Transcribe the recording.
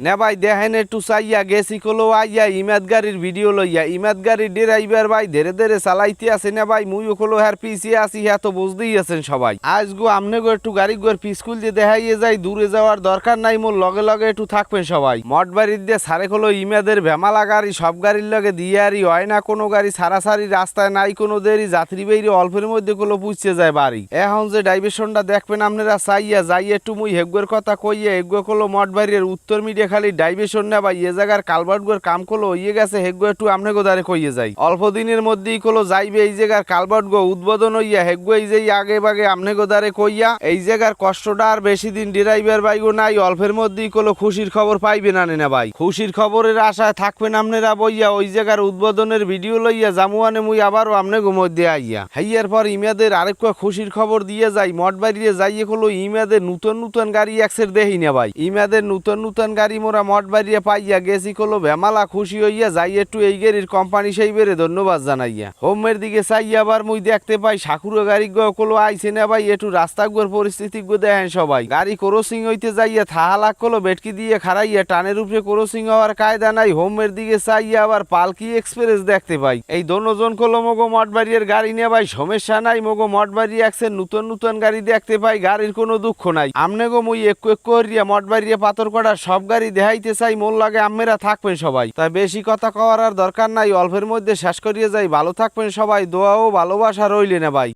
না ভাই দেখেন একটু চাইয়া গেছি কলো আইয়া ইমাদ গাড়ির ভিডিও লইয়া ইমাদ গাড়ির ড্রাইভার ভাই ধীরে ধীরে চালাইতে আছে না ভাই মুইও কলো হ্যার পিছিয়ে আছি হ্যাঁ তো বুঝতেই আছেন সবাই আজ গো আমনে গো একটু গাড়ি গোর পিসকুল দিয়ে দেখাইয়ে যাই দূরে যাওয়ার দরকার নাই মোর লগে লগে একটু থাকবেন সবাই মঠ বাড়ির দিয়ে সারে কলো ইমাদের ভেমালা গাড়ি সব গাড়ির লগে দিয়ে আরই হয় না কোনো গাড়ি সারাসারি রাস্তায় নাই কোনো দেরি যাত্রী বেরি অল্পের মধ্যে কলো পুষছে যায় বাড়ি এখন যে ডাইভেশনটা দেখবেন আপনারা চাইয়া যাই একটু মুই হেগুয়ের কথা কইয়া হেগুয়ে কলো মঠ বাড়ির উত্তর মিডিয়া খালি ডাইভেশন না ভাই এ জায়গার কালভার্টগুলোর কাম করলো হইয়ে গেছে হেগু একটু আমনে গোদারে কইয়ে যাই অল্প দিনের মধ্যেই কলো যাইবে এই জায়গার কালভার্ট গো উদ্বোধন হইয়া হেগু এই যে আগে বাগে আমনে গোদারে কইয়া এই জায়গার কষ্টটা আর বেশি দিন ড্রাইভার বাইগো নাই অল্পের মধ্যেই কলো খুশির খবর পাইবে না না ভাই খুশির খবরের আশায় থাকবেন আমনেরা বইয়া ওই জায়গার উদ্বোধনের ভিডিও লইয়া জামুয়ানে মুই আবারও আমনে গো মধ্যে আইয়া হাইয়ার পর ইমাদের আরেক খুশির খবর দিয়ে যাই মঠ বাড়িয়ে যাইয়ে কলো ইমাদের নতুন নতুন গাড়ি একসের দেহি না ভাই ইমাদের নতুন নতুন গাড়ি মোরা মঠ বাড়িয়ে পাইয়া গেছি কলো ভেমালা খুশি হইয়া যাই একটু এই গাড়ির কোম্পানি সেই বেড়ে ধন্যবাদ জানাইয়া হোমের দিকে চাই আবার মুই দেখতে পাই সাকুরো গাড়ি কলো আইছে না ভাই একটু রাস্তা গোর পরিস্থিতি গো দেখেন সবাই গাড়ি ক্রসিং হইতে যাইয়া থাহালাক কলো বেটকি দিয়ে খাড়াইয়া টানের উপরে ক্রসিং হওয়ার কায়দা নাই হোমের দিকে চাইয়া আবার পালকি এক্সপ্রেস দেখতে পাই এই দোনোজন কলো মগো মঠ বাড়ির গাড়ি নিয়ে ভাই সমস্যা নাই মগো মঠ বাড়ি একসের নতুন নতুন গাড়ি দেখতে পাই গাড়ির কোনো দুঃখ নাই আমনে গো মুই একটু করিয়া মঠ বাড়িয়ে পাথর কটার সব গাড়ি দেখাইতে চাই মোর লাগে আমেরা থাকবেন সবাই তাই বেশি কথা কওয়ার আর দরকার নাই অল্পের মধ্যে শেষ করিয়ে যাই ভালো থাকবেন সবাই দোয়া ও ভালোবাসা রইলে না ভাই।